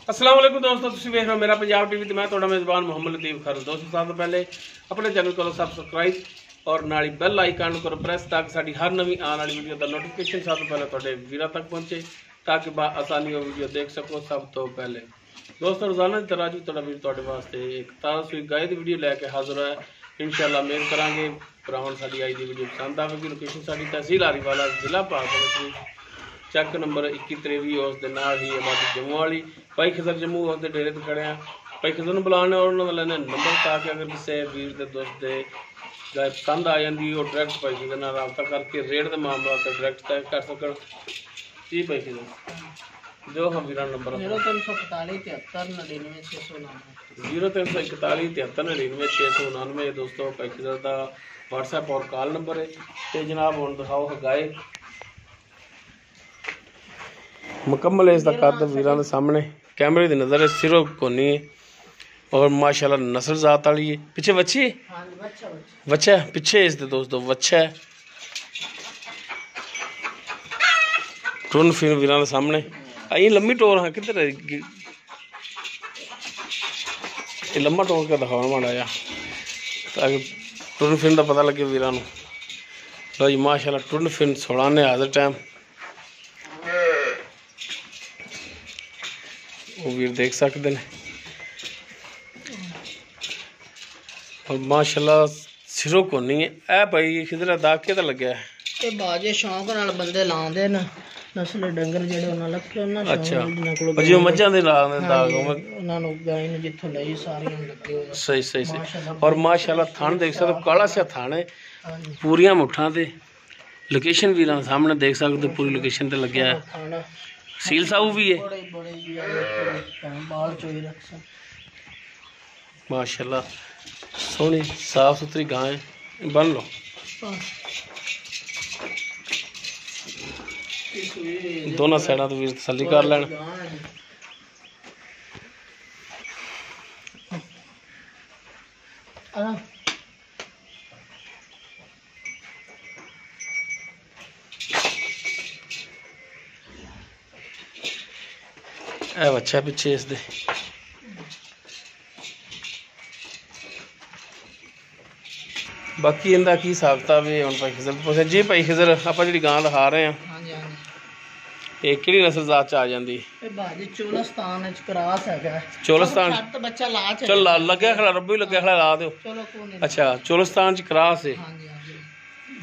अस्सलाम वालेकुम दोस्तों, तुसीं वेख रहे हो मेरा पंजाब टीवी। तो मैं थोड़ा मेज़बान मोहम्मद लतीफ़ खर। दोस्तों सब तो पहले अपने चैनल को सबसक्राइब और नाली बैल आइकन करो प्रेस ताकि साड़ी हर नवी आने वाली वीडियो का नोटिफिकेशन सब तो पहले थोड़े वीरा तक पहुँचे ताकि आसानी हो वीडियो देख सको। सब तो पहले दोस्तों रोजाना की तरह थोड़ा वीर थोड़े वास्ते एक ताज़ा सुई गाय की वीडियो लैके हाजिर है। इंशाल्लाह उम्मीद करांगे भरावां साडी आई दी वीडियो पसंद आवेगी। लोकेशन साडी तहसील आरीवाला जिला पाक चैक नंबर 2123 उस दे नाल ही आबादी जम्मू वाली। भाई खिजर जम्मू उस दे डेरे ते खड़े हैं। भाई खिजर नूं बुलाने और उन्होंने लेने नंबर ताकि अगर किसी वीर दे दोस्त दे गाय पसंद आ जाती है डायरैक्ट भाई खिजर नाल राबता करके रेट के मामला डायरैक्ट तय कर सकन। जी भाई खिजर जो हम वीर नंबर 0341 73 99 699 0341 73 99 699 दोस्तों भाई खिजर का व्हाट्सएप और कॉल नंबर है। तो जनाब हुण दिखाओ गाय मुकम्मल इसका कद वीर के सामने कैमरे की नज़र है सिरों कोनी है और माशाल्लाह नस्ल जात वाली है। पिछे बच्ची बच्चा है पिछे इसके दोस्तों बच्चा है टून फिर वीर के सामने आई लम्बी टोर हाँ किधर है ये लम्बा टोर का दिखाओ माड़ा जा ताकि टून फिर का पता लगे वीर लो जी। माशाल्लाह टून फिर 16 ने आज टाइम वो वीर देख सकते हैं और माशाल्लाह सिरों को नहीं है ए भाई किधर दाग के लगे है ये बाजे शौक नाल बंदे लांदे न नस्ल डंगर जेडे उन्हां लखे उन्हां अच्छा जो मज्जां दे लांदे दाग उन्हां नु गाय ने जिथों लई सारियां लगे होए सही सही सही। और माशाल्लाह थान देख सकते काला सा थान है पूरियां मुठ्ठां ते लोकेशन वीरां सामने देख सकते पूरी लोकेशन ते लग्या है। सील साहू भी है माशाल्लाह सोहनी साफ सुथरी गाय बन लो। दोनों साइडा तो वीर तसल्ली कर लेना। बच्चा पिछे इस दे बाकी इनका की हिसाब किताब है हम भाई खिजर पुछे जी। भाई खिजर आप जी गां दिखा रहे हैं ये किहड़ी नस्ल जात च आ जाती चोलस्तान क्रॉस है चोलस्तान बच्चा ला चल लग्या खड़ा रब्बी लग्या खड़ा ला दो। अच्छा चोलस्तान च क्रॉस है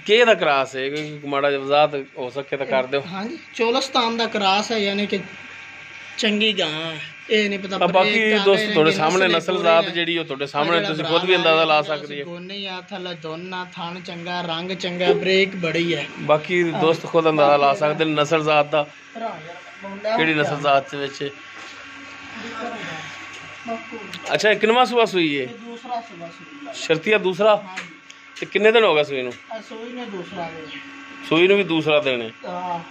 के दा क्रॉस है माड़ा जात हो सके तो कर दो। हाँ जी चोलस्तान दा क्रॉस है यानी कि चंगी गां ये नहीं पता। बाकी दोस्त थोड़े सामने नस्ल जात जेडी ओ थोड़े सामने तुसी खुद भी अंदाजा ला सकते हो। गोने या थल्ला दोना थान चंगा रंग चंगा ब्रेक बड़ी है। बाकी दोस्त खुद अंदाजा ला सकते नस्ल जात दा केड़ी नस्ल जात विच। अच्छा किनवा सुबह सुई है दूसरा सुबह शर्तिया दूसरा ते किन्ने दिन हो गए सुई नु सुई नु भी दूसरा दिन है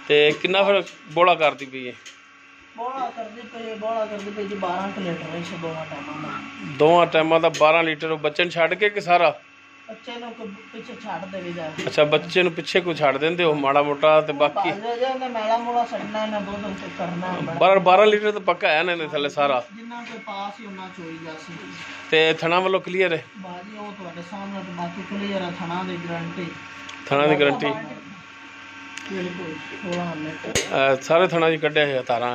ते किन्ना फिर बोला करदी पई है दोवां टाइमां दा 12 लीटर बच्चे छड़ के सारा अच्छा बच्चे नु पिछे कोई छड़ देंदे हो माड़ा मोटा ते बाकी 12 लीटर तो पक्का है ना थले सारा ते थना वालों क्लीयर है थना दी गारंटी सारे थना जी कढ़िया है तारा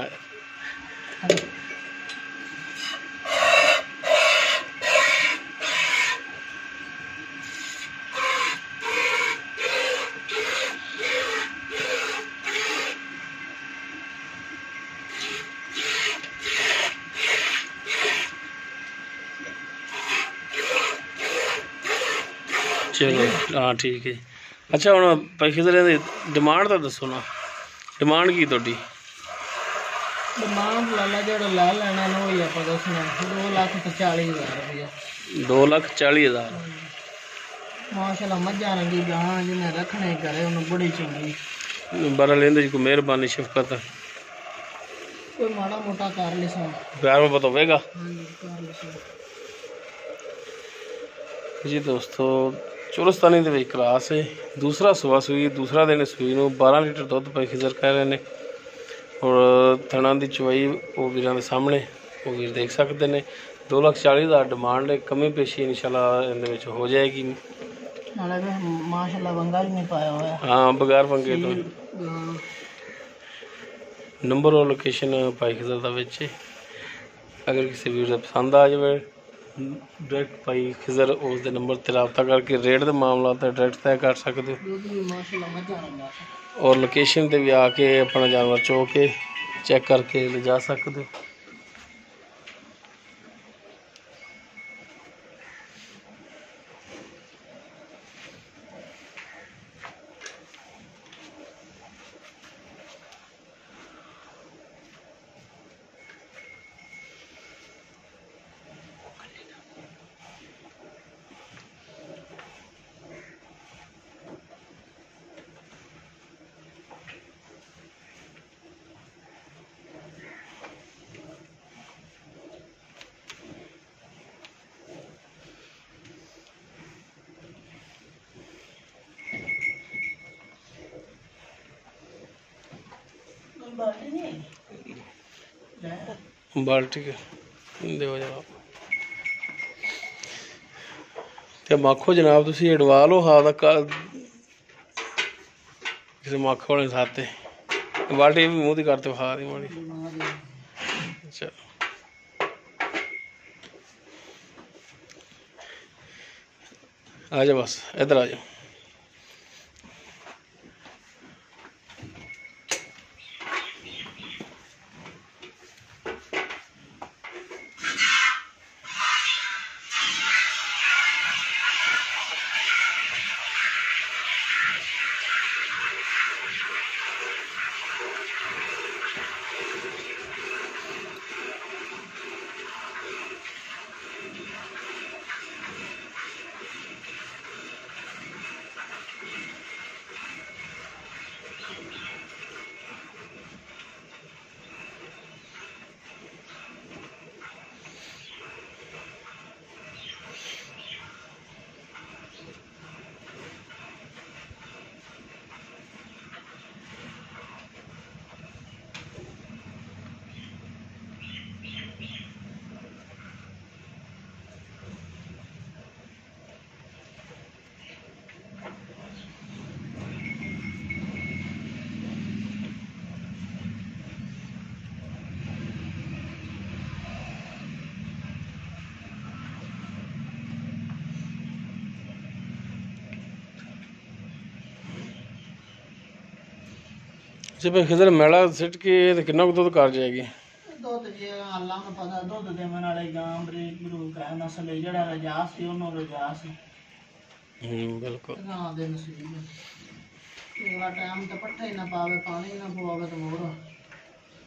चलो हाँ ठीक है। अच्छा हम भाई खिजर डिमांड तो दसो ना डिमांड की थोड़ी डिमांड लाला जो ला लेना नो ही आप दसना 2,40,000 2,40,000 माशाल्लाह मज्जा रंगी गां जिन्हें रखने करे उन्हें बड़ी चंगी बारा लेंदे जी कोई मेहरबानी शफकत कोई माड़ा मोटा कर ले प्यार में बतावेगा जी दोस्तों। चोलस्तानी दे क्लास है दूसरा सुबह सुई दूसरा दिन सुई नूं 12 लीटर दुध पाई खिजर कह रहे हैं और थणा की चवाई वो वीरां दे सामने ਉਹ ਵੀਰ ਦੇਖ ਸਕਦੇ ਨੇ। 2,40,000 ਡਿਮਾਂਡ ਹੈ, ਕਮੀ ਪੇਸ਼ੀ ਇਨਸ਼ਾਅੱਲਾ ਇਹਦੇ ਵਿੱਚ ਹੋ ਜਾਏਗੀ। ਨਾਲੇ ਮਾਸ਼ਾਅੱਲਾ ਵੰਗਾ ਵੀ ਨਹੀਂ ਪਾਇਆ ਹੋਇਆ। ਹਾਂ ਬਗੈਰ ਵੰਗੇ ਤੋਂ। ਨੰਬਰ और लोकेशन भाई खिजर ਦਾ ਵਿੱਚ। अगर किसी ਵੀਰ ਦਾ ਪਸੰਦ ਆ ਜਾਵੇ डायरेक्ट भाई खिजर ਉਸ ਦੇ ਨੰਬਰ ਤੇ ਰਾਬਤਾ ਕਰਕੇ ਰੇਟ ਦੇ ਮਾਮਲਾ ਤੇ डायरेक्ट तय कर सकते हो और लोकेशन ਤੇ ਵੀ ਆ ਕੇ ਆਪਣਾ ਜਾਨਵਰ ਚੋ ਕੇ ਚੈੱਕ ਕਰਕੇ ਲੈ ਜਾ ਸਕਦੇ ਹੋ। बाल्टी के दो जनाब ते मक्खो जनाब तुसी एडवा लो हाँ किसी मक्ख वाले साथे बाल्टी भी मूँह दी करते खा दी माड़ी। चलो आ जाओ बस इधर आ जाओ। जी भाई खिजर मेला सिट के तो कितना दुध कर जाएगी? दुध जी अल्लाह को पता दुध देवन वाले गां बरीक बरूक है नस्ल जेड़ा रजास सी ओनो रजास बिल्कुल गां दे नसीब अगला टाइम तो पट्ठे ही ना पावे पानी ना पवावे तो मोर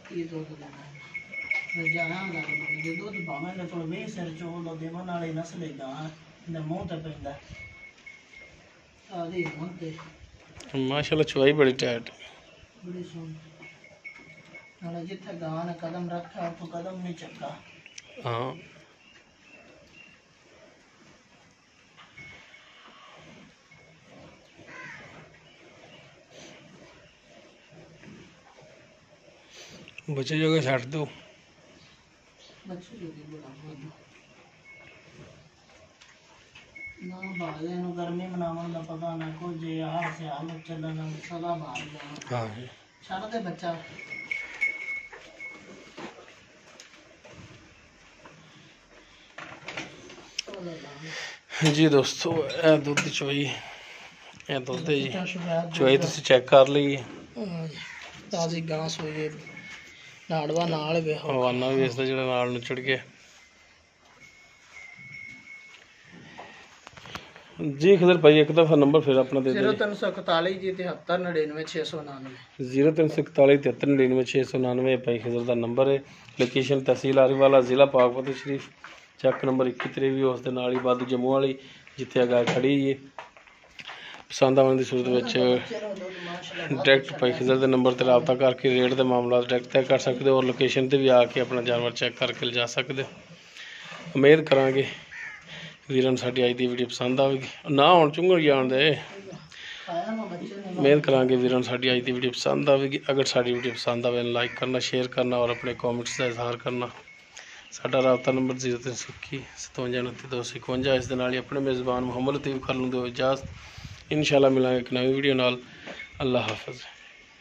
की दुध देना रजाना गल बन जे दुध पावे तो कोल 20 सिर चोल दा देवन वाले नस्ल गां ने मुंह ते पैंदा आदी हुन ते माशाल्लाह चवाई बड़ी टाइट बड़ी सोहनी नाले जिथे गां ने कदम रखा तो कदम नहीं चक्का। हाँ बच्चे जगह छड़ दो बच्चे जगह बड़ा ना बाले नु गर्मी मनावन दा पता ना कुछ जे आ सियाल चलन सदा बाहर जाना। हाँ छड़ दे बच्चा जी दोस्तों ਇਹ ਦੁੱਧ ਦੀ ਚੋਈ ਇਹ ਦੁੱਧ ਹੈ ਜੀ ਚੋਈ ਤੁਸੀਂ ਚੈੱਕ ਕਰ ਲਈ ਤਾਜ਼ੀ ਗਾਂ ਸੋਈ ਨਾੜਵਾ ਨਾਲ ਵੇ ਹਵਾਨਾ ਵੀ ਇਸ ਦਾ ਜਿਹੜਾ ਨਾਲ ਨੁਚੜ ਗਿਆ। जी खिजर भाई एक दफ़ा नंबर फिर अपना दे दो। 0341 जी 7399 0341 7399 699 भाई खिजर का नंबर है। लोकेशन तहसील आरीवाला जिला पाकपत शरीफ चैक नंबर 21 भी उस दे नाल ही बादू जम्मू वाली जिथे गाय खड़ी है। पसंद आने की सूरत में डायरेक्ट भाई खिजर के नंबर पर रबता करके रेट के मामला डायरेक्ट तय कर सकते हो और लोकेशन पर भी आके अपना जानवर चैक करके ले जा सकते हो। उम्मीद करांगे वीरन साडी अज की वीडियो पसंद आएगी ना हुण चुंगड़ जान दे। उम्मीद करांगे वीरन साडी अज की वीडियो पसंद आएगी। अगर साडी वीडियो पसंद आए लाइक करना शेयर करना और अपने कॉमेंट्स का इजहार करना ਸਾਡਾ ਰਾਬਤਾ ਨੰਬਰ 0321 57 251। ਇਸ ਦੇ ਨਾਲ ਹੀ ਆਪਣੇ ਮੇਜ਼ਬਾਨ ਮੁਹੰਮਦ ਲਤੀਫ ਖਰ ਨੂੰ ਦਿਓ ਇਜਾਜ਼ਤ। ਇਨਸ਼ਾਅੱਲਾ ਮਿਲਾਂਗੇ ਇੱਕ ਨਵੀਂ ਵੀਡੀਓ ਨਾਲ। ਅੱਲਾ ਹਾਫਿਜ਼।